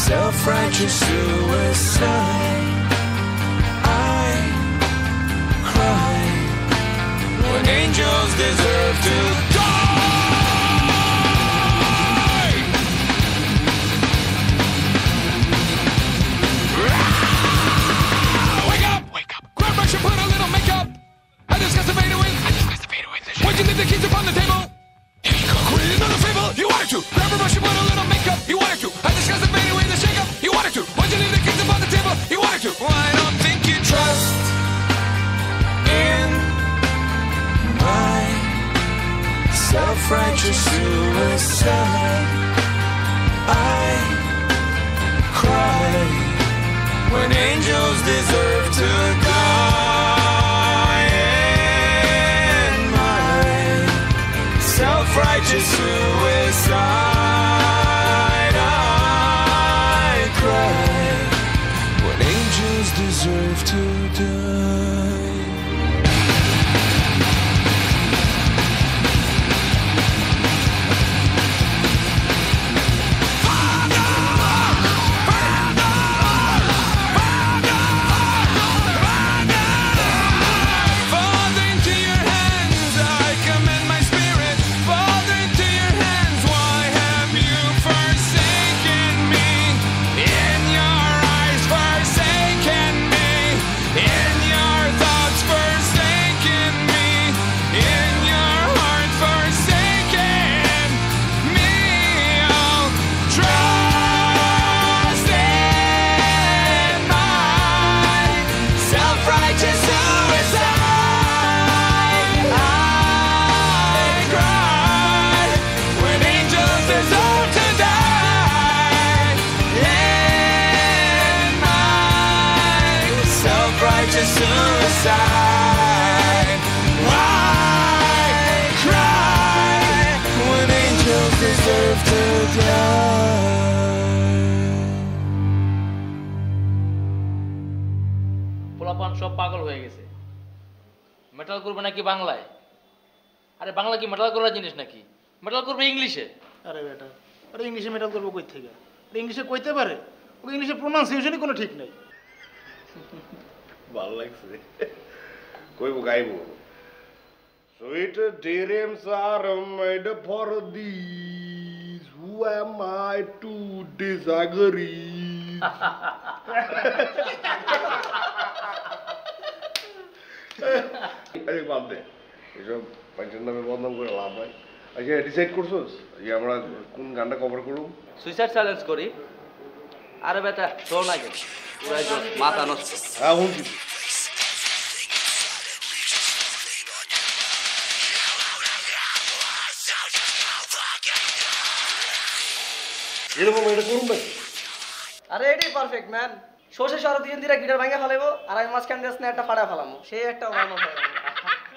self-righteous suicide. I cry when angels deserve to die. Wake up! Wake up! Grab brush and put a little makeup. I discussed the fade away. Why'd you leave the keys upon the table? Here you go. Create another fable. You wanted to. Grab a brush and put a little makeup. You wanted to. I discussed the fade away, the shake up. You wanted to. Why'd you leave the keys upon the table? You wanted to. Well, I don't think you trust in my self-righteous suicide. I cry when angels deserve to die. In my self-righteous suicide, I cry when angels deserve to die. Suicide. Why cry when angels deserve to die? পোলাপান সব পাগল হয়ে গেছে। Metal করবে নাকি বাংলায়? আরে বাংলা কি মেটাল করার জিনিস নাকি? মেটাল করবে ইংলিশে। আরে বেটা, আরে ইংলিশে মেটাল করবো কই থেকে? আরে ইংলিশে কইতে পারে, ওকে ইংলিশে প্রোনাউন্সিয়েশনই কোনো ঠিক নাই। ভাল লাগছে, কইব গাইব। Sweet dreams are made for these. Who am I to disagree? আরে বাদ দে, এসব পাঁচজন নামে বদনাম করে লাভ হয়। আচ্ছা ডিসাইড করছোস যে আমরা কোন গানটা কভার করব? সুইসাইড চ্যালেঞ্জ করি। আরে বেটা শোন আগে, পুরাই তো মাথা নষ্ট। হ্যাঁ শুনছি। এরকম এটা করুন নাকি? আরে এটাই পারফেক্ট ম্যান। সর্ষে সর দিয়ে দিরা গিটার ভাঙা ফেলাইবো আর আমি মাঝখান দিয়ে স্ন্যাপটা ফাড়া ফেলামো, সেই একটা ভালো হয়।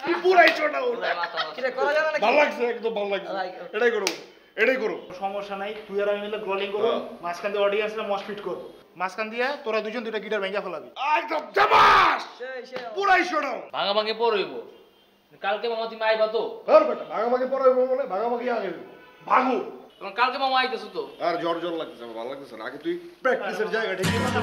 কি পুরাই ছোটা ওটা কি রে করা যাবে নাকি? ভালো লাগছে, একদম ভালো লাগছে। এটাই করো, এটাই করো। সমস্যা নাই, তুই আর আমি মিলে গ্রলিং করব, মাঝখান দিয়ে অডিয়েন্সরা মশ ফিট করব, মাঝখান দিয়ে তোরা দুজন দুইটা গিটার ভাঙা ফেলাবি। একদম জামাস সেই পুরাই ছোটা। ভাঙা ভাঙে পড়ইব। কালকে মামা তুমি আইবা তো? আর বেটা ভাগাভাগি পড়াইব মানে ভাগাভাগি আগে ভাগো। তখন কালকে মামা আইতেছো তো? আর জ্বর জ্বর লাগতেছে, আমার ভালো লাগতেছে না। আগে তুই প্র্যাকটিসের জায়গা ঠিক আছে।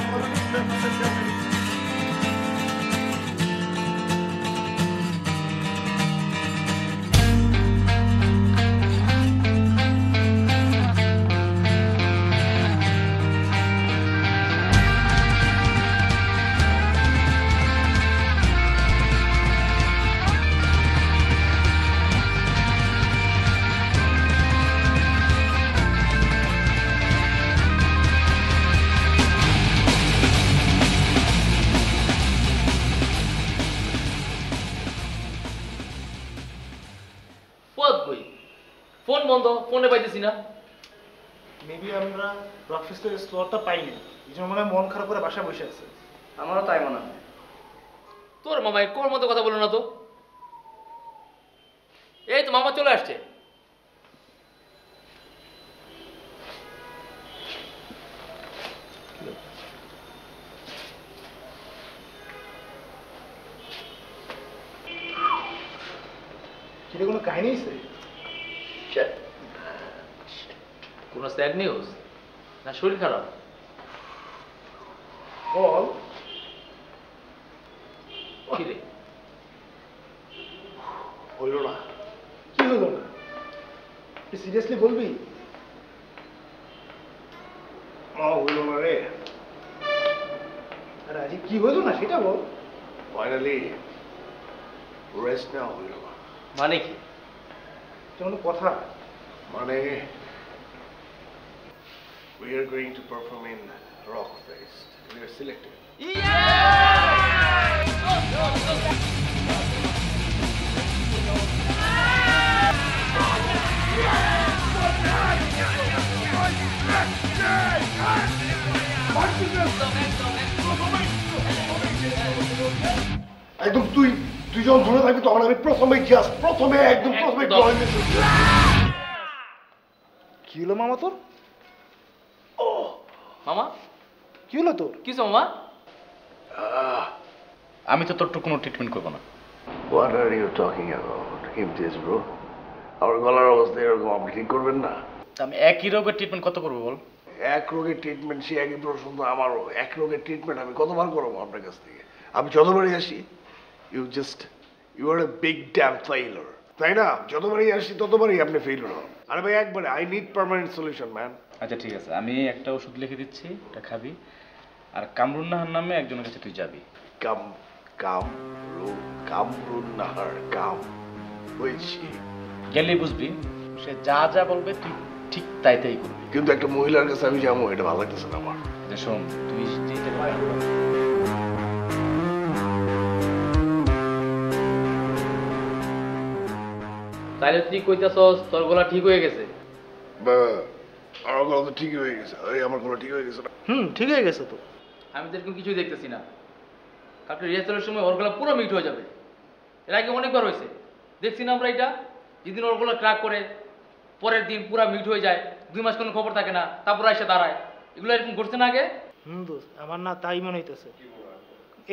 ফোন বন্ধ, ফোনে পাইতেছি না। মেবি আমরা ব্রেকফাস্টের স্লটটা পাইনি, এই জন্য মনে হয় মন খারাপ করে বাসায় বসে আছে। আমারও তাই মনে হয়। তোর মামা কোর মতো কথা বলো না তো। এই তো মামা চলে আসছে। সেটা কোনো কাহিনী আছে? কোনো স্যাড নিউজ না শরীর খারাপ? বল। কি রে হইল না। কি হলো না? তুই সিরিয়াসলি বলবি? হইল না রে। আরে আজ কি হলো না সেটা বল। ফাইনালি রেস্ট নেওয়া হইল না। মানে কি? কোনো কথা? মানে we are going to perform in Rockfest. We are selected. একদম তুই যখন ধরে থাকবি তখন আমি প্রথমে একদম কি হলো মামা তোর? মামা কি হলো তোর? কিছু মামা? আমি তো তোর কোনো ট্রিটমেন্ট করবো না। What are you talking about? Himtis bro. আমার গলার অবস্থা এরকম আপনি ঠিক করবেন না? আমি একই রোগের ট্রিটমেন্ট কত করবো বল? এক রোগের ট্রিটমেন্ট সে একই প্রশ্ন তো আমারও। এক রোগের ট্রিটমেন্ট আমি কতবার করবো আপনার কাছ থেকে? আমি যতবারই আসি you are a big damn failure, তাই না? যতবারই আসি ততবারই আপনি ফেইলার হন। আরে ভাই একবারে I need permanent solution man. আচ্ছা ঠিক আছে, আমি একটা ওষুধ লিখে দিচ্ছি, এটা খাবি। আর কামরুন নাহার নামে একজনের কাছে তুই যাবি। কামরুন নাহার হয়েছি গেলেই বুঝবি সে যা যা বলবে তুই ঠিক তাই তাই করবি। কিন্তু একটা মহিলার কাছে আমি যাবো এটা ভালো লাগতেছে না আমার। শোন, তুই যেতে তাইলে তুই কইতাছস তোর গলা ঠিক হয়ে গেছে? আমার গলা তো ঠিকই হয়ে গেছে। আমার গলা ঠিক হয়ে গেছে না? ঠিক হয়ে গেছে তো। আমি তো এরকম কিছুই দেখতেছি না। কালকে রিহার্সালের সময় ওর গলা পুরো মিট হয়ে যাবে। এর আগে অনেকবার হয়েছে, দেখছি না আমরা এটা। যেদিন ওর গলা ক্র্যাক করে পরের দিন পুরো মিট হয়ে যায়, 2 মাস কোনো খবর থাকে না, তারপর এসে দাঁড়ায়। এগুলো এরকম ঘটছে না আগে? দোস্ত আমার না তাই মনে হইতেছে।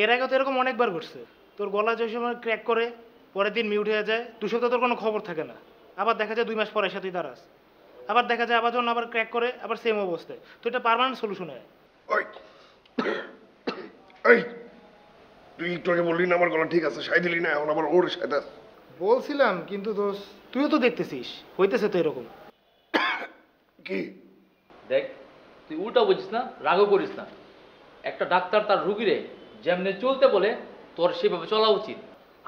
এর আগে তো এরকম অনেকবার ঘটছে। তোর গলা যে সময় ক্র্যাক করে পরের দিন মিউট হয়ে যায়, 2 সপ্তাহ তোর কোনো খবর থাকে না। আবার দেখা যায় 2 মাস পরে এসে তুই দাঁড়াস। আবার দেখা যায় আবার যখন আবার ক্র্যাক করে আবার সেম অবস্থায়। তো এটা পার্মানেন্ট সলিউশন হয়। তুই একটু আগে বললি না আমার গলা ঠিক আছে, সাই দিলি না, এখন আবার ওর সাথে বলছিলাম, কিন্তু দোস্ত তুইও তো দেখতেছিস হইতেছে তো এরকম। কি দেখ, তুই উল্টা বুঝিস না, রাগও করিস না। একটা ডাক্তার তার রুগীরে যেমনি চলতে বলে তোর সেভাবে চলা উচিত।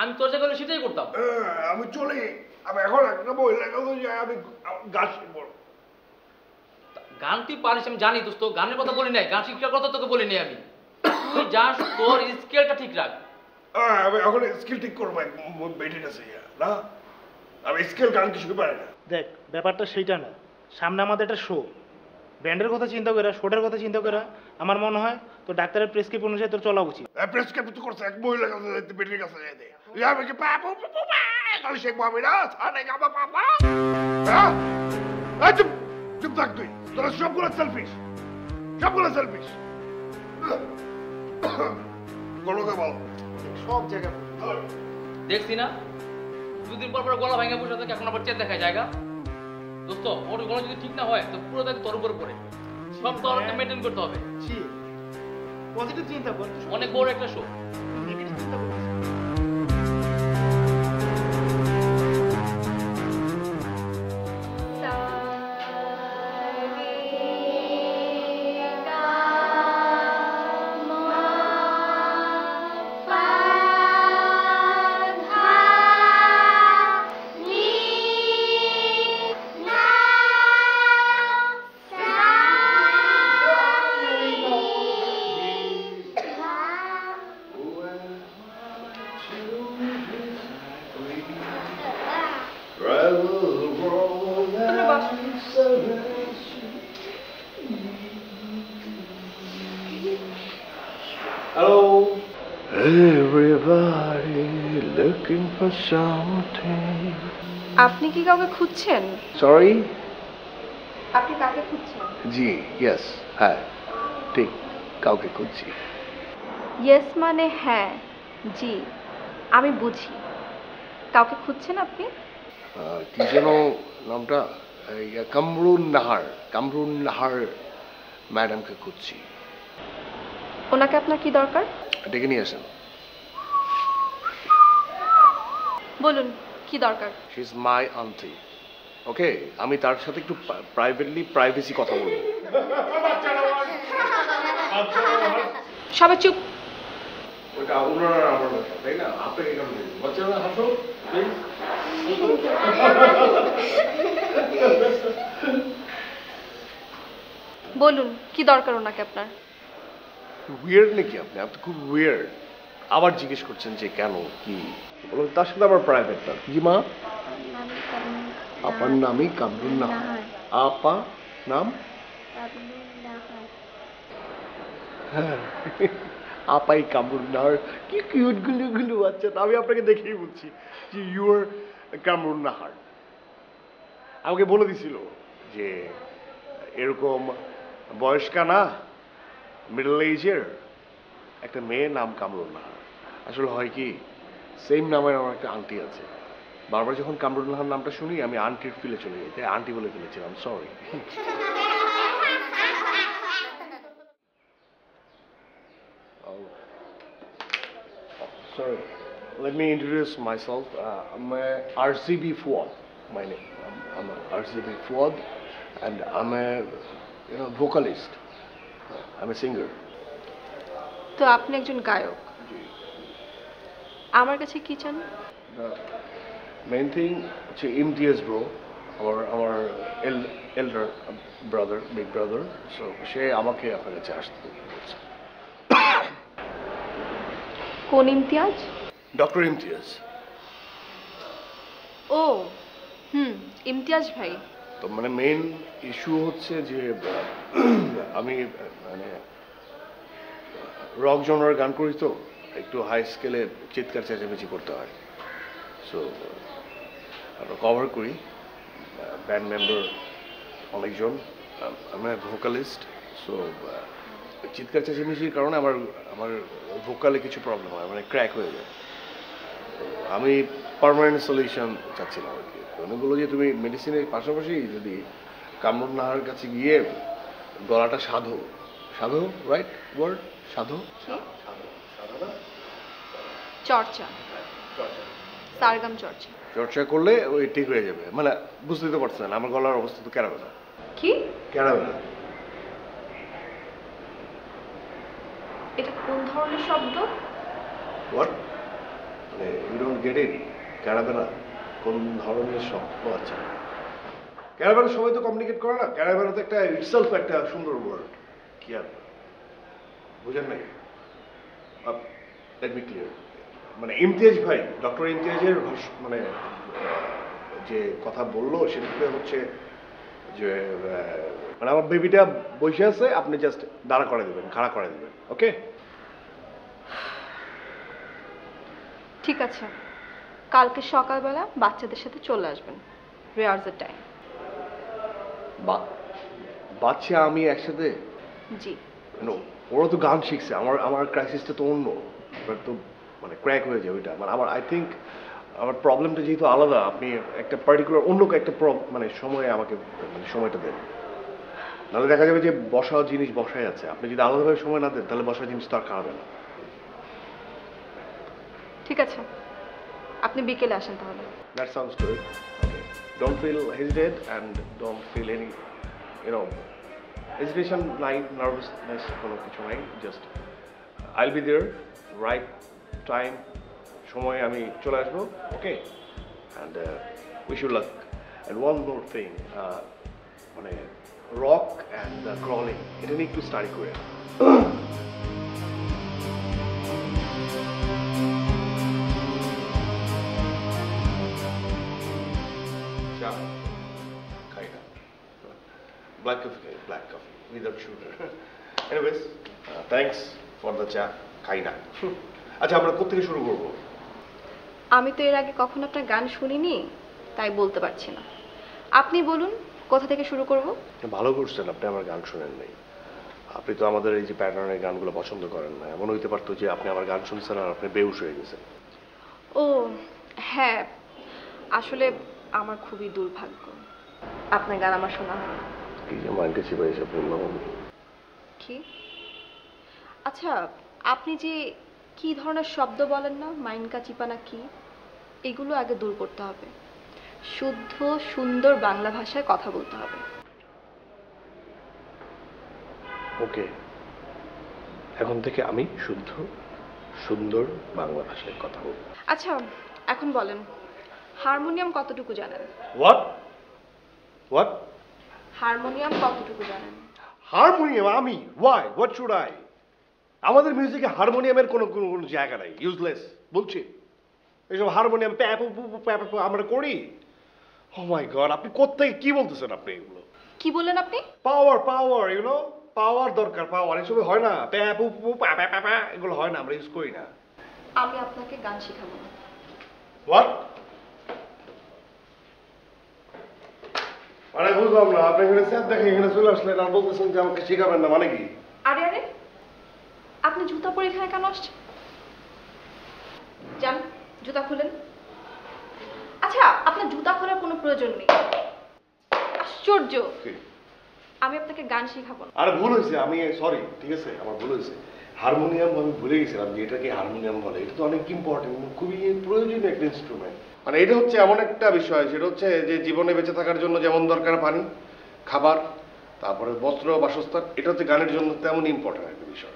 আমি তোর জায়গায় সেটাই করতাম। আমি চলে আমি এখন একটা মহিলার কাছে যাই, আমি গান শিখবো। গান তুই পারিস আমি জানি দোস্ত, গানের কথা বলি নাই, গান শিক্ষার কথা তোকে বলি নাই আমি। তুই যাস, তোর স্কেলটা ঠিক রাখ। আমি এখন স্কিল ঠিক করবো বেটে গেছে না, আমি স্কেল গান কিছু পারি না। দেখ ব্যাপারটা সেইটা না, সামনে আমাদের একটা শো, ব্যান্ডের কথা চিন্তা করে, শোটার কথা চিন্তা করে আমার মনে হয় তো ডাক্তারের প্রেসক্রিপশন অনুযায়ী তোর চলা উচিত। প্রেসক্রাইব তো করছে এক মহিলার কাছে যাইতে, বেটির কাছে যাইতে। আমি কি পাবো গান শিখবো আমি না? ছাড়ে গাবো পাপা। হ্যাঁ চুপ চুপ থাক তুই, তোরা সবগুলো সেলফিশ, সবগুলো সেলফিশ। গলকে বল সব জায়গায় দেখছি না, 2 দিন পর পর গলা ভাঙা বসে থাকে, এখন আবার চেয়ে দেখায় জায়গা। দোস্ত ওর গলা যদি ঠিক না হয় তো পুরো দেখ তোর উপরে পড়ে। সব তোর মেনটেন করতে হবে। পজিটিভ চিন্তা কর, অনেক বড় একটা শো। নেগেটিভ চিন্তা কর। Hello. Everybody looking for something. আপনি কি কাউকে খুঁজছেন? Sorry? আপনি কাকে খুঁজছেন? জি, yes, হ্যাঁ, ঠিক, কাউকে খুঁজছি। ইয়েস মানে হ্যাঁ, জি, আমি বুঝি। কাউকে খুঁজছেন আপনি? কি যেন নামটা? কামরুন নাহার ম্যাডামকে খুঁজছি। ওনাকে আপনার কি দরকার? ডেকে নিয়ে আসেন। বলুন কি দরকার? She is my aunty. Okay, আমি তার সাথে একটু প্রাইভেসি কথা বলবো। সবাই চুপ। ওটা ওনারা আমার বাচ্চা, তাই না? আপনাকে কেন দেবো? বাচ্চারা হাসো প্লিজ। বলুন কি দরকার ওনাকে আপনার? উইয়ার্ড নাকি আপনি? আপনি খুব উইয়ার্ড। আবার জিজ্ঞেস করছেন যে কেন কি? বলুন তার সাথে আমার প্রাইভেট না। জি মা? আপার নামই কামরুন নাহার। আপা নাম? হ্যাঁ, আপাই কামরুন নাহার। কি কিউট গুলো বাচ্চা। আমি আপনাকে দেখেই বলছি যে ইউ আর কামরুন নাহার। আমাকে বলে দিছিল যে এরকম বয়স্কা না, মিডল এজের একটা মেয়ের নাম কামরুন নাহার। আসলে হয় কি, সেম নামের আমার একটা আন্টি আছে। বারবার যখন কামরুন নাহার নামটা শুনি আমি আন্টির ফিলে চলে যাই, তাই আন্টি বলে ফেলেছিলাম, sorry. Sorry. Let me introduce myself. I'm RCB Fuad. My name. I'm RCB Fuad, and I'm a vocalist. I'm a singer. তো আপনি একজন গায়ক। আমার কাছে কি চান? The main thing হচ্ছে ইমতিয়াজ ব্রো, আমার elder brother, big brother. So সে আমাকে আপনার কাছে আসতে বলছে। কোন ইমতিয়াজ? ডক্টর ইমতিয়াজ। ও ইমতিয়াজ ভাই। তো মানে মেইন ইস্যু হচ্ছে যে আমি মানে রক জনরার গান করি, তো একটু হাই স্কেলে চিৎকার চেঁচামেচি করতে হয়। সো আমরা কভার করি, ব্যান্ড মেম্বার অনেকজন, আমি ভোকালিস্ট। সো চিৎকার চেঁচামেচির কারণে আমার ভোকালে কিছু প্রবলেম হয়, মানে ক্র্যাক হয়ে যায়। আমি পার্মানেন্ট সলিউশন চাচ্ছিলাম আর কি। উনি বললো যে তুমি মেডিসিনের পাশাপাশি যদি কামরুন নাহার কাছে গিয়ে গলাটা সাধো, রাইট ওয়ার্ড, সাধো, চর্চা, সারগাম চর্চা চর্চা করলে ওই ঠিক হয়ে যাবে। মানে বুঝতে তো পারছেন আমার গলার অবস্থা তো কেরাবে না। কি কেরাবে না? এটা কোন ধরনের শব্দ? হোয়াট? মানে ইউ ডোন্ট গেট ইট? কেরাবে না কোন ধরনের শব্দ? আচ্ছা, ক্যারাবেনা সবাই তো কমিউনিকেট করে না। ক্যারাবেনা তো একটা ইটসেলফ একটা সুন্দর ওয়ার্ড। কি আর বুঝেন নাই? Let me clear. মানে ইমতিয়াজ ভাই, ডক্টর ইমতিয়াজের মানে যে কথা বললো সেটা হচ্ছে যে মানে আমার বেবিটা বসে আছে, আপনি জাস্ট দাঁড়া করে দেবেন, খাড়া করে দেবেন। ওকে, ঠিক আছে, কালকে সকালবেলা বাচ্চাদের সাথে চলে আসবেন রিহার্সাল টাইম। বাচ্চা আমি একসাথে? জি। নো, ওরা তো গান শিখছে, আমার ক্রাইসিসটা তো অন্য। এবার তো মানে ক্র্যাক হয়ে যায় ওইটা। মানে আমার আই থিঙ্ক আমার প্রবলেমটা যেহেতু আলাদা, আপনি একটা পার্টিকুলার অন্য একটা মানে সময়ে আমাকে মানে সময়টা দেন। নাহলে দেখা যাবে যে বসা জিনিস বসাই আছে, আপনি যদি আলাদাভাবে সময় না দেন তাহলে বসা জিনিস তো আর খারাপ না। ঠিক আছে, আপনি বিকেলে আসেন তাহলে। That sounds good. Okay. Don't feel hesitate and don't feel any, hesitation, nervousness, কোনো কিছু নাই। Just I'll be there, right time, সময় আমি চলে আসবো। Okay, and wish you luck. And one more thing, মানে rock and crawling, এটা নিয়ে একটু স্টাডি করে। Black coffee without sugar. Anyways, thanks for the cha. খাই না। আচ্ছা, আমরা কোথা থেকে শুরু করব? আমি তো এর আগে কখনো আপনার গান শুনিনি, তাই বলতে পারছি না। আপনি বলুন কোথা থেকে শুরু করব? ভালো করছেন, আপনি আমার গান শোনেন নাই। আপনি তো আমাদের এই যে প্যাটার্নের গানগুলো পছন্দ করেন না। এমন হইতে পারতো যে আপনি আমার গান শুনছেন আর আপনি বেহুশ হয়ে গেছেন। ও হ্যাঁ, আসলে আমার খুবই দুর্ভাগ্য, আপনার গান আমার শোনা হয় না। কি যে মাইন্ডে চিপে এসে বললাম। কি আচ্ছা, আপনি যে কি ধরনের শব্দ বলেন না, মাইনকা চিপানা কি, এগুলো আগে দূর করতে হবে। শুদ্ধ সুন্দর বাংলা ভাষায় কথা বলতে হবে। ওকে, এখন থেকে আমি শুদ্ধ সুন্দর বাংলা ভাষায় কথা বলবো। আচ্ছা, এখন বলেন হারমোনিয়াম কতটুকু জানেন? What what? হারমোনিয়াম কতটুকু জানেন? হারমোনিয়াম? আমি? ওয়াই? What should I? আমাদের মিউজিকে হারমোনিয়ামের কোনো কোনো কোনো জায়গা নাই, ইউজলেস বলছি। এইসব হারমোনিয়াম আমরা করি। ও মাই গড, আপনি কোত্থেকে কি বলতেছেন আপনি এগুলো? কি বললেন আপনি? পাওয়ার পাওয়ার, ইউনো, পাওয়ার দরকার, পাওয়ার। এসব হয় না, এগুলো হয় না, আমরা ইউজ করি না। আমি আপনাকে গান শেখাবো না। হোয়াট? মানে বুঝলাম না, আপনি এখানে স্যার দেখে এখানে চলে আসলেন আর বলতেছেন যে আমাকে শেখাবেন না, মানে কি? আরে আরে, আপনি জুতা পরে এখানে কেন আসছেন? যান, জুতা খুলেন। আচ্ছা, আপনার জুতা খোলার কোনো প্রয়োজন নেই। আশ্চর্য, আমি আপনাকে গান শেখাবো না। আরে ভুল হয়েছে, আমি সরি, ঠিক আছে, আমার ভুল হয়েছে। হারমোনিয়াম আমি ভুলে গেছিলাম যে এটাকে হারমোনিয়াম বলে। এটা তো অনেক ইম্পর্টেন্ট, খুবই প্রয়োজনীয় একটা ইনস্ট্রুমেন্ট। মানে এটা হচ্ছে এমন একটা বিষয়, সেটা হচ্ছে যে জীবনে বেঁচে থাকার জন্য যেমন দরকার পানি, খাবার, তারপরে বস্ত্র, বাসস্থান, এটা হচ্ছে গানের জন্য তেমন ইম্পর্টেন্ট একটা বিষয়।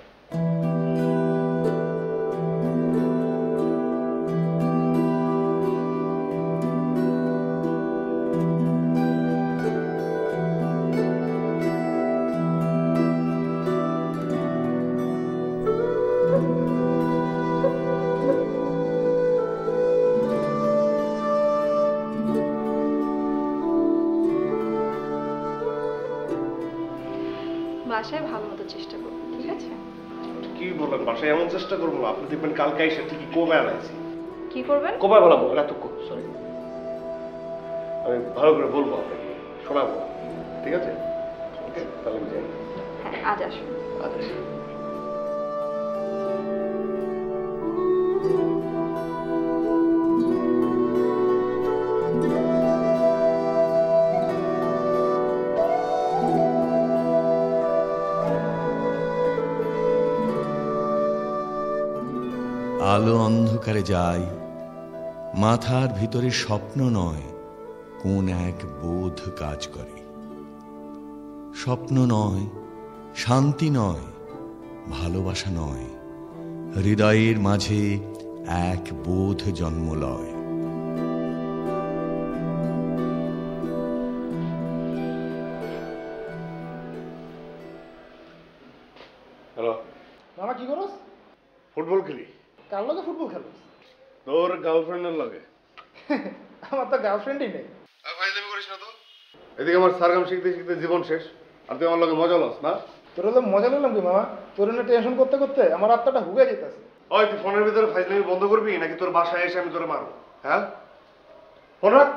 বাসায় ভালো মতো চেষ্টা করুন, ঠিক আছে? কি বলেন, বাসায় এমন চেষ্টা করবো? আপনি দেখবেন কালকে এসে ঠিকই কবে আনাইছি। কি করবেন? কবে বলাবো? সরি, আমি ভালো করে বলবো আপনাকে, শোনাবো, ঠিক আছে? ওকে, তাহলে আমি যাই। হ্যাঁ, আজ আসুন। আচ্ছা। আলো অন্ধকারে যায়, মাথার ভিতরে স্বপ্ন নয়, কোন এক বোধ কাজ করে। স্বপ্ন নয়, শান্তি নয়, ভালোবাসা নয়, হৃদয়ের মাঝে এক বোধ জন্ম লয়। হ্যালো মামা, কি করস? ফুটবল খেলি। কার লগে ফুটবল খেলোস? তোর গার্লফ্রেন্ডের লগে। আমার তো গার্লফ্রেন্ডই নেই। ফাইজলামি করিস না তো। এদিকে আমার সারগাম শিখতে শিখতে জীবন শেষ, আর তুই আমার লগে মজা লস না? তোর হলো মজা নিলাম কি মামা? তোর টেনশন করতে করতে আমার আত্মাটা হুগে যেতেছে। ওই তুই ফোনের ভিতরে ফাইজলামি বন্ধ করবি নাকি তোর বাসায় এসে আমি তোরে মারবো? হ্যাঁ, ফোন রাখ।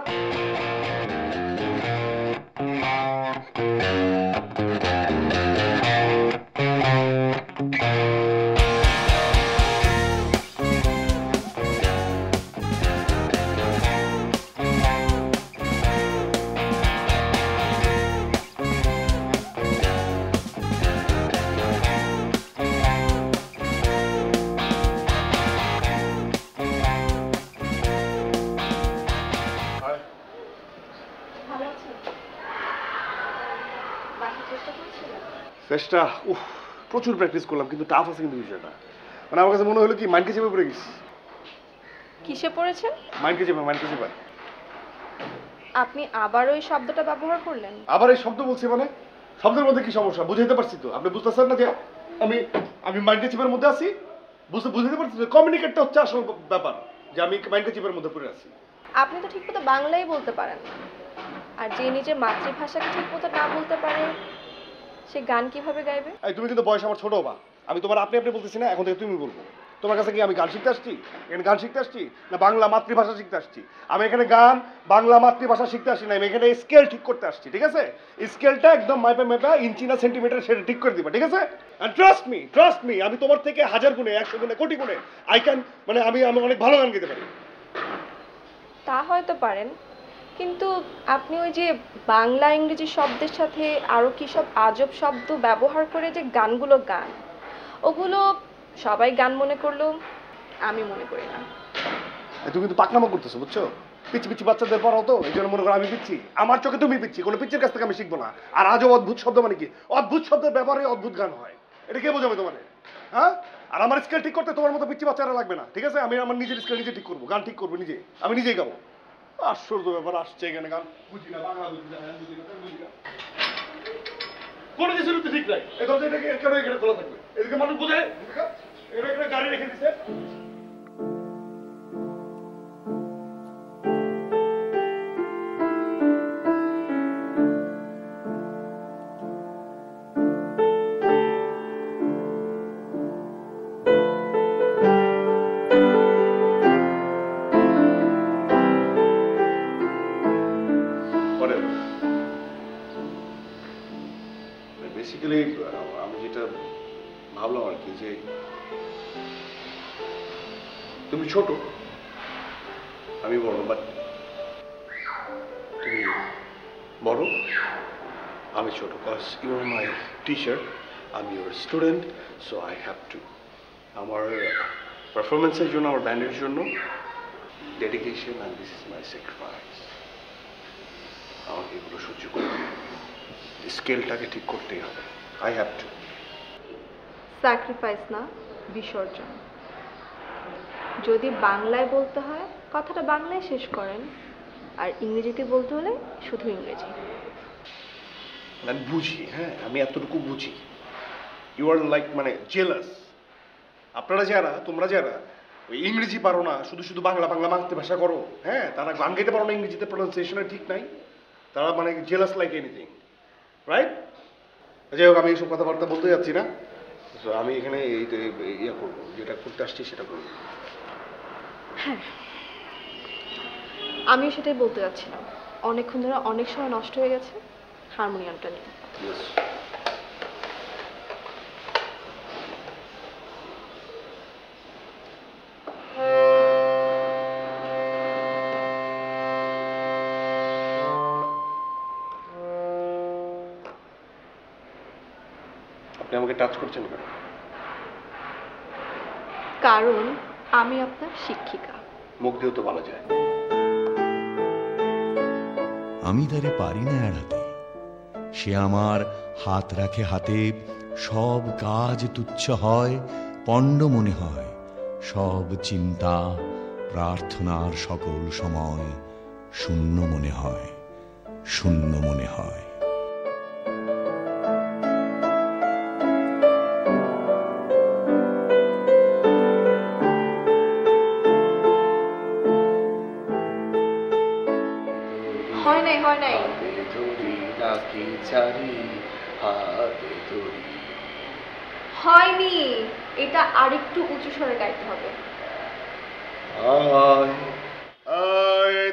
ভালো আছেন? বাসার চেষ্টা করছিলেন? চেষ্টা প্রচুর প্র্যাকটিস করলাম, কিন্তু টাফ আছে কিন্তু বিষয়টা। মানে আমার কাছে মনে হলো কি মাইন্ডকে চেপে পড়ে গেছি। কিসে পড়েছেন? মাইন্ডকে চেপে। আপনি আবার ওই শব্দটা ব্যবহার করলেন? আবার এই শব্দ বলছি মানে? শব্দের মধ্যে কি সমস্যা বুঝাইতে পারছি তো? আপনি বুঝতেছেন না যে আমি আমি মাইন্ডকে চেপের মধ্যে আছি? বুঝাইতে পারছি তো? কমিউনিকেটটা হচ্ছে আসল ব্যাপার, যে আমি মাইন্ডকে চেপের মধ্যে পড়ে আছি। আপনি তো ঠিকমতো বাংলাই বলতে পারেন না, আর যে নিজের মাতৃভাষাকে ঠিকমতো না বলতে পারে সে গান কিভাবে গাইবে? এই তুমি কিন্তু বয়স আমার ছোট বা, আমি তোমার আপনি বলতেছি না, এখন থেকে তুমি বলবো। তোমার কাছে কি আমি গান শিখতে আসছি? এখানে গান শিখতে আসছি না বাংলা মাতৃভাষা শিখতে আসছি? আমি এখানে গান বাংলা মাতৃভাষা শিখতে আসছি না, আমি এখানে স্কেল ঠিক করতে আসছি, ঠিক আছে? স্কেলটা একদম মাপা ইঞ্চি না সেন্টিমিটার সেটা ঠিক করে দিবা, ঠিক আছে? এন্ড ট্রাস্ট মি, আমি তোমার থেকে 1000 গুণে 100 গুণে কোটি গুণে আই ক্যান, মানে আমি অনেক ভালো গান গাইতে পারি। তা হয়তো পারেন, কিন্তু আপনি ওই যে বাংলা ইংরেজি শব্দের সাথে আরও কী সব আজব শব্দ ব্যবহার করে যে গানগুলো গান, ওগুলো সবাই গান মনে করলো, আমি মনে করি না। তুমি কিন্তু পাকনামো করতেছো, বুঝছো? পিচ্ছি পিচ্ছি বাচ্চাদের পড়াও তো, এই জন্য মনে করো আমি পিচ্ছি। আমার চোখে তুমি পিচ্ছি, কোনো পিচ্ছির কাছ থেকে আমি শিখবো না। আর আজও অদ্ভুত শব্দ মানে কি? অদ্ভুত শব্দের ব্যাপারে অদ্ভুত গান হয়, এটা কে বোঝাবে তোমার? হ্যাঁ? আর আমার স্কেল ঠিক করতে তোমার মতো পিচ্ছি বাচ্চারা লাগবে না, ঠিক আছে? আমি আমার নিজের স্কেল নিজে ঠিক করবো, গান ঠিক করবো নিজে, আমি নিজেই গাবো। আশ্চর্য ব্যাপার, আসছে এখানে গান বুঝি না, বাংলা বুঝি না, বুঝি না, বুঝি না, কোনো কিছুর তো ঠিক নাই। এই দরজা এটাকে কেন এখানে খোলা থাকবে? এদিকে মানুষ বোঝে, এটা এখানে গাড়ি রেখে দিচ্ছে। বেসিক্যালি আমি যেটা ভাবলাম আর কি, যে তুমি ছোট, আমি বড়, বাট তুমি বড়, আমি ছোট, because you are my teacher, আমি your student, so I have to আমার পারফরমেন্সের জন্য, আমার ব্যান্ডের জন্য dedication, and this is my sacrifice. আমাকে এগুলো সহ্য করতে, স্কেলটাকে ঠিক করতেই হবে। I have two. স্যাক্রিফাইস না, বিসর্জন। যদি বাংলায় বলতে হয় কথাটা বাংলায় শেষ করেন, আর ইংরেজিতে বলতে হলে শুধু ইংরেজি। আমি বুঝি, হ্যাঁ আমি এতটুকু বুঝি। ইউ আর লাইক মানে জেলাস। আপনারা যারা, তোমরা যারা ওই ইংরেজি পারো না, শুধু শুধু বাংলা বাংলা মাতৃভাষা করো, হ্যাঁ তারা গান গাইতে পারো না, ইংরেজিতে প্রনাউন্সিয়েশনের ঠিক নাই, তারা মানে জেলাস লাইক এনিথিং, রাইট? যাই হোক, আমি এইসব কথাবার্তা বলতে যাচ্ছি না। আমি এখানে ইয়ে করবো, যেটা করতে আসছি সেটা করবো। হ্যাঁ, আমিও সেটাই বলতে যাচ্ছিলাম। অনেকক্ষণ ধরে অনেক সময় নষ্ট হয়ে গেছে হারমোনিয়ামটা নিয়ে। আপনি আমাকে টাচ করছেন কেন? কারণ আমি আপনার শিক্ষিকা। মুখ দিয়েও তো বলা যায়। আমি তারে পারি না এড়াতে, সে আমার হাত রাখে হাতে, সব কাজ তুচ্ছ হয়, পণ্ড মনে হয়, সব চিন্তা প্রার্থনার সকল সময় শূন্য মনে হয়, শূন্য মনে হয়। হয়নি, এটা আরেকটু উঁচু স্বরে গাইতে হবে।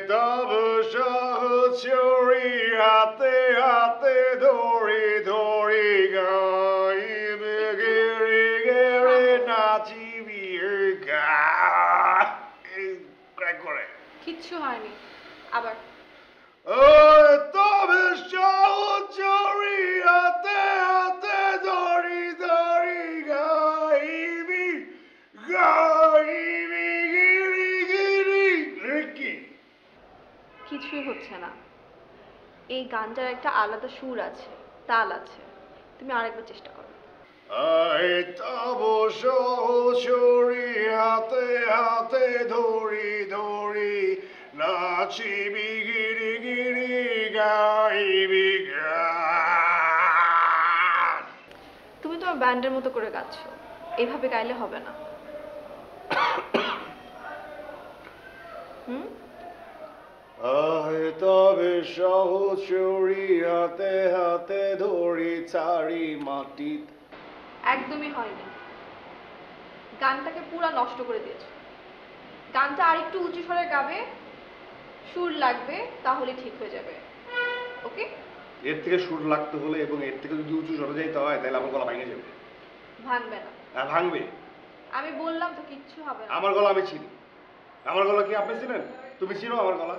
তব সহচরি হাতে হাতে ধরে ধরে গাইবে, গেরে গেরে নাচিবি করে। কিচ্ছু হয়নি, আবার। তবে সহচরি হাতে হাতে ধরি ধরি গাইবি গাইবি গিরি গিরি। কি কিছুই হচ্ছে না। এই গানটার একটা আলাদা সুর আছে, তাল আছে। তুমি আরেকবার চেষ্টা করো। তব সহচরি হাতে হাতে ধরি ধরি নাচিবি গিরি গিরি গাইবি গান। তুমি তোমার ব্যান্ডের মতো করে গাচ্ছ, এইভাবে গাইলে হবে না। তবে সহচরি হাতে হাতে ধরি ছাড়ি মাটি। একদমই হয়নি, গানটাকে পুরা নষ্ট করে দিয়েছো। গানটা আরেকটু উঁচু স্বরে গাবে, সুর লাগবে, তাহলে ঠিক হয়ে যাবে। ওকে? এর থেকে সুর লাগতে হলে এবং এর থেকে যদি উঁচু স্বরে যাইতে হয়, তাহলে আমার গলা ভেঙে যাবে। ভাঙবে না। হ্যাঁ ভাঙবে। আমি বললাম তো কিচ্ছু হবে না। আমার গলা আমি চিনি। আমার গলা কি আপনি চিনেন? তুমি চিনো আমার গলা?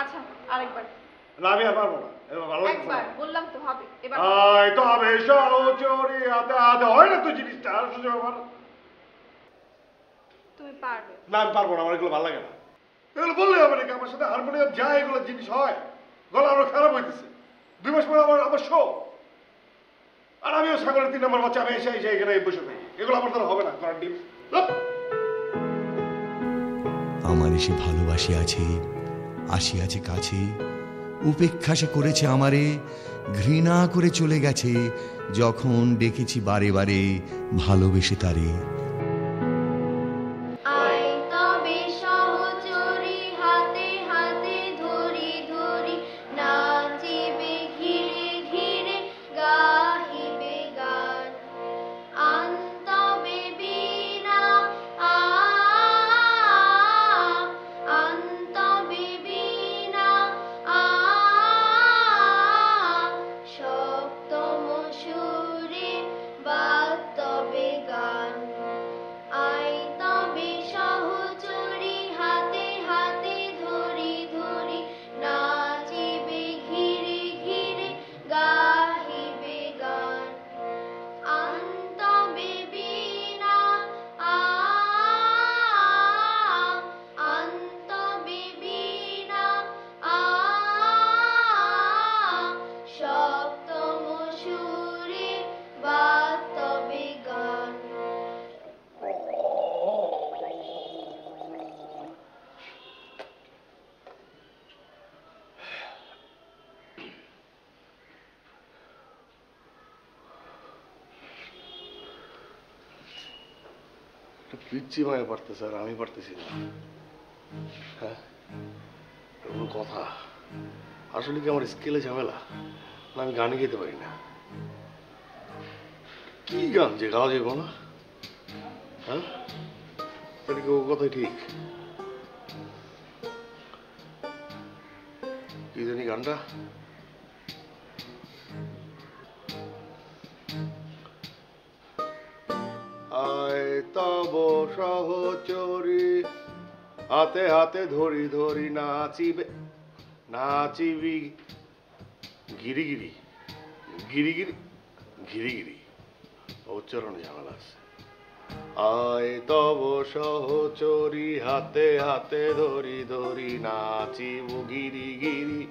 আচ্ছা, আরেকবার। না, আমি আর পারবো না। এবার ভালো লাগছে একবার বললাম তো হবে, এবার আয় তবে সহচরী হাতে হাতে হয় না তো জিনিসটা আর সোজা ব্যাপার। তুমি পারবে। না আমি পারবো না, আমার এগুলো ভালো লাগে না। এগুলো বললে হবে নাকি? আমার সাথে হারমোনিয়াম যায় এগুলো জিনিস হয়, গলা আরো খারাপ হইতেছে। 2 মাস পরে আমার শো, আর আমিও ছাগলের 3 নম্বর বাচ্চা, আমি এসে এখানে বসে থাকি। এগুলো আমার দ্বারা হবে না করার ডিম। আমার এসে ভালোবাসি আছে, আসিয়াছে কাছে, উপেক্ষা সে করেছে আমারে, ঘৃণা করে চলে গেছে যখন ডেকেছি বারে বারে ভালোবেসে তারে। আয় তবে সহচরী হাতে হাতে ধরি ধরি নাচিবে ঘিরে ঘিরে গাহিবে গান আন্তবে বীণা আন্তবে বীণা সপ্তম সুরে বাজবে গান আয় তবে সহচরী হাতে হাতে ধরি ধরি নাচিবে ঘিরে ঘিরে গাহিবে গান আন্তবে বীণা আন্তবে বীণা সপ্তম সুরে বাজবে গান। পিচ্ছি ভাইয়া পারতেছে আর আমি পারতেছি না। হ্যাঁ কোনো কথা? আসলে কি আমার স্কেলে ঝামেলা, না আমি গানই গাইতে পারি না? কি গান যে গাওয়া যাবো না? হ্যাঁ এটা কি ও কথাই ঠিক? কি জানি গানটা? আয় তব সহচরী হাতে হাতে ধরি ধরি নাচিবে নাচিবি গিরি গিরি গিরি গিরি গিরি গিরি, উচ্চারণে ঝামেলা আছে। আয় তব সহচরী হাতে হাতে ধরি ধরি নাচিব গিরি গিরি।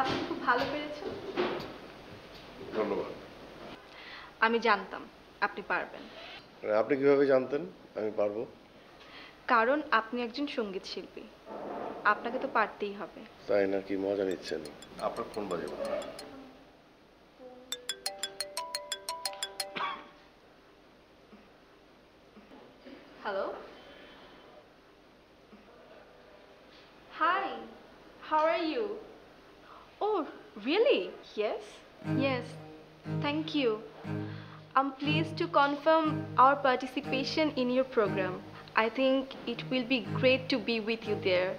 আপনি খুব ভালো পেরেছেন। ধন্যবাদ। আমি জানতাম আপনি পারবেন, আপনি কিভাবে জানতেন আমি পারবো? কারণ আপনি একজন সঙ্গীত শিল্পী, আপনাকে তো পারতেই হবে। তাই না? কি মজা নিচ্ছেন? আপনার ফোন বাজে। Hello. Hi. How are you? Oh, really? Yes. Yes. Thank you. I'm pleased to confirm our participation in your program. I think it will be great to be with you there.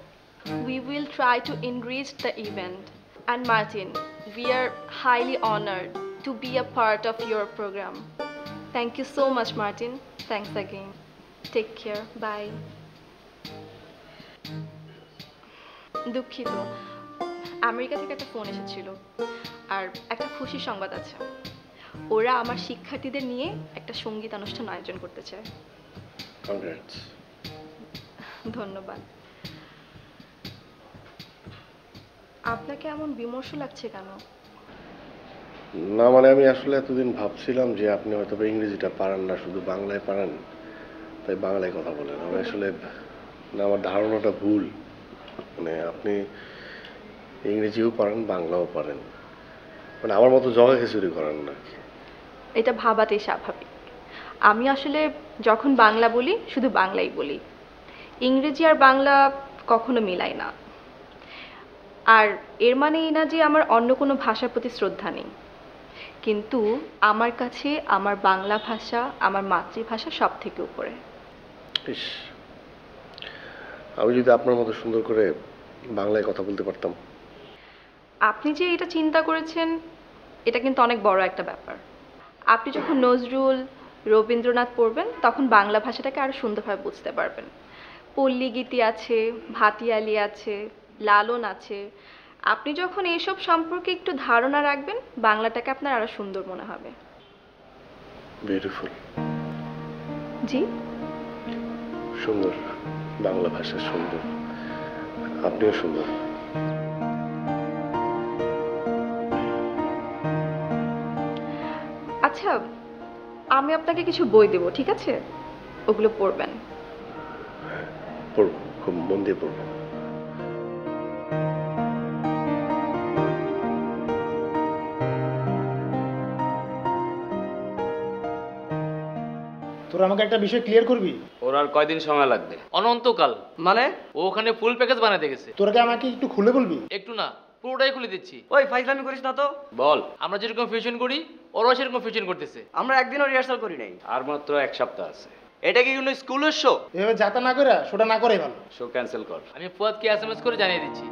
We will try to enrich the event. And Martin, we are highly honored to be a part of your program. Thank you so much, Martin. Thanks again. Take care. Bye. দুঃখিত, America থেকে একটা phone এসেছিল, আর একটা খুশির সংবাদ আছে। ওরা আমার শিক্ষার্থীদের নিয়ে একটা সঙ্গীত অনুষ্ঠান আয়োজন করতে চায়। কনগ্রেটস। ধন্যবাদ। আপনাকে এমন বিমর্ষ লাগছে কেন? না মানে আমি আসলে এতদিন ভাবছিলাম যে আপনি হয়তো ইংরেজিটা পারেন না, শুধু বাংলায় পারেন, তাই বাংলায় কথা বলেন। আমি আসলে না, আমার ধারণাটা ভুল। মানে আপনি ইংরেজিও পারেন, বাংলাও পারেন, মানে আমার মতো জগা খিচুড়ি করেন না। এটা ভাবাতেই স্বাভাবিক। আমি আসলে যখন বাংলা বলি শুধু বাংলাই বলি, ইংরেজি আর বাংলা কখনো মিলাই না। আর এর মানে এই না যে আমার অন্য কোনো ভাষার প্রতি শ্রদ্ধা নেই, কিন্তু আমার কাছে আমার বাংলা ভাষা আমার মাতৃভাষা সব থেকে উপরে। ইস, আমি যদি আপনার মতো সুন্দর করে বাংলায় কথা বলতে পারতাম। আপনি যে এটা চিন্তা করেছেন এটা কিন্তু অনেক বড় একটা ব্যাপার। আপনি যখন নজরুল রবীন্দ্রনাথ পড়বেন তখন বাংলা ভাষাটাকে আরো সুন্দরভাবে বুঝতে পারবেন। পল্লী গীতি আছে, ভাটিয়ালি আছে, লালন আছে। আপনি যখন এইসব সম্পর্কে একটু ধারণা রাখবেন বাংলাটাকে আপনার আরো সুন্দর মনে হবে। বিউটিফুল। জি, সুন্দর, বাংলা ভাষা সুন্দর, আপনিও সুন্দর। আচ্ছা আমি আপনাকে কিছু বই দেব, ঠিক আছে? ওগুলো পড়বেন। পড়বো, খুব মন দিয়ে পড়বো। তোর আমাকে একটা বিষয় ক্লিয়ার করবি? ওর আর কয়দিন সময় লাগবে? অনন্তকাল। মানে ও ওখানে ফুল প্যাকেজ বানাতে গেছে। তোরা আমাকে একটু খুলে বলবি? একটু না, পুরোটাই খুলে দিচ্ছি। ওই ফাইজলামি করিস না তো। বল। আমরা যেরকম ফিউশন করি ওরাও সেরকম ফিউশন করতেছে। আমরা একদিনও রিহার্সাল করি নাই। আর মাত্র 1 সপ্তাহ আছে। এটা কি কোনো স্কুলের শো? এভাবে যাতা না করে সেটা না করে ভালো। শো ক্যান্সেল কর। আমি ফুয়াদকে এসএমএস করে জানিয়ে দিচ্ছি।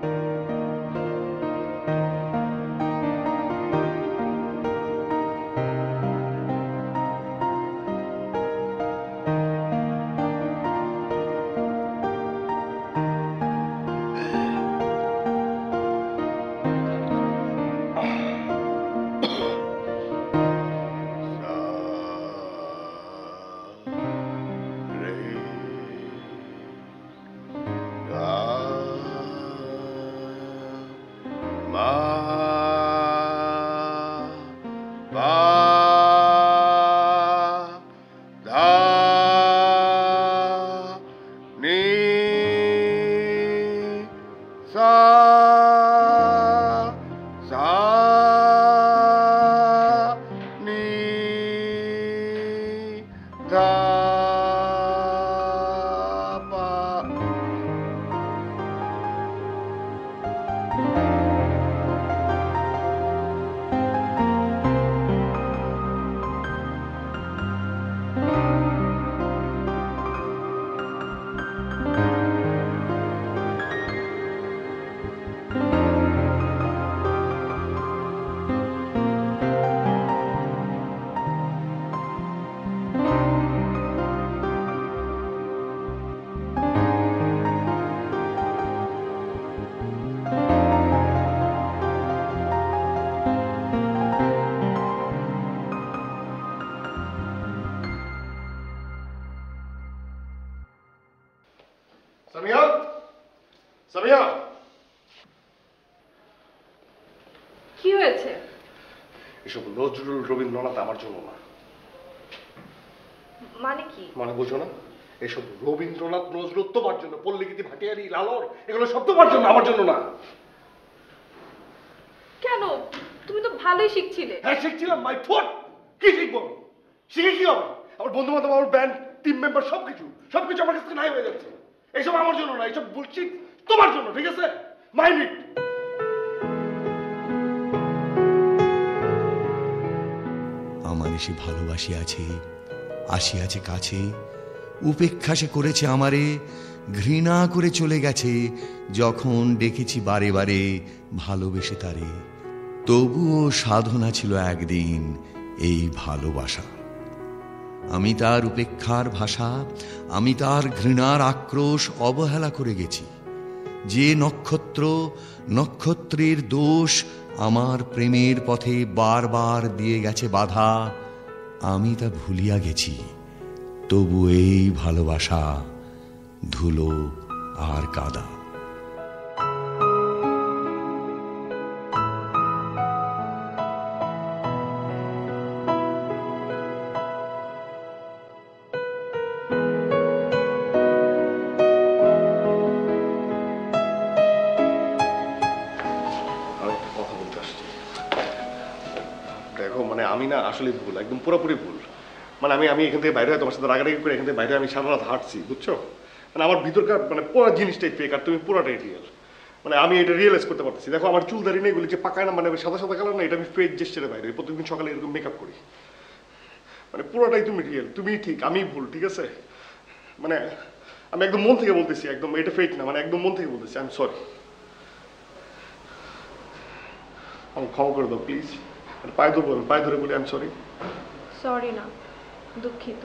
সামিয়া, সামিয়া, কি হয়েছে? এসব নজরুল রবীন্দ্রনাথ আমার জন্য না। মানে কি? মানে বুঝো না? এসব রবীন্দ্রনাথ নজরুল তোমার জন্য, পল্লীগীতি ভাটিয়ালি লালন এগুলো সব তোমার জন্য, আমার জন্য না। কেন? তুমি তো ভালোই শিখছিলে। হ্যাঁ শিখছিলাম, মাই ফুট। কি শিখবো আমি? শিখে কি হবে? আমার বন্ধু বান্ধব, আমার ব্যান্ড, টিম মেম্বার সবকিছু আমার কাছে নাই হয়ে যাচ্ছে। এইসব আমার জন্য না, এইসব বুলশিট তোমার জন্য, ঠিক আছে? Mind it. আমার এসে ভালোবাসিয়াছে, আসিয়াছে কাছে, উপেক্ষা সে করেছে আমারে, ঘৃণা করে চলে গেছে যখন ডেকেছি বারে বারে ভালোবেসে তারে। তবুও সাধনা ছিল একদিন এই ভালোবাসা। আমি তার উপেক্ষার ভাষা, আমি তার ঘৃণার আক্রোশ অবহেলা করে গেছি। যে নক্ষত্র, নক্ষত্রের দোষ আমার প্রেমের পথে বারবার দিয়ে গেছে বাধা, আমি তা ভুলিয়া গেছি। তবু এই ভালোবাসা ধুলো আর কাদা। আমি না আসলে ভুল, একদম পুরোপুরি ভুল। মানে আমি এখান থেকে বাইরে তোমার সাথে রাগারাগি করে এখান থেকে বাইরে আমি সারা রাত হাঁটছি, বুঝছো? মানে আমার ভিতরকার মানে পুরো জিনিসটাই ফেক আর তুমি পুরোটাই রিয়েল। মানে আমি এটা রিয়েলাইজ করতে পারতেছি। দেখো আমার চুল দাঁড়িয়ে নেই, এগুলি যে পাকায় না, মানে সাদা সাদা কালার না, এটা আমি ফেক জেস্টারে বাইরে প্রতিদিন সকালে এরকম মেকআপ করি। মানে পুরোটাই তুমি রিয়েল, তুমি ঠিক, আমি ভুল, ঠিক আছে? মানে আমি একদম মন থেকে বলতেছি, একদম এটা ফেক না, মানে একদম মন থেকে বলতেছি, আই এম সরি। আমি ক্ষমা করে দাও প্লিজ, পায়ে ধরে বলি আই এম সরি। সরি না, দুঃখিত।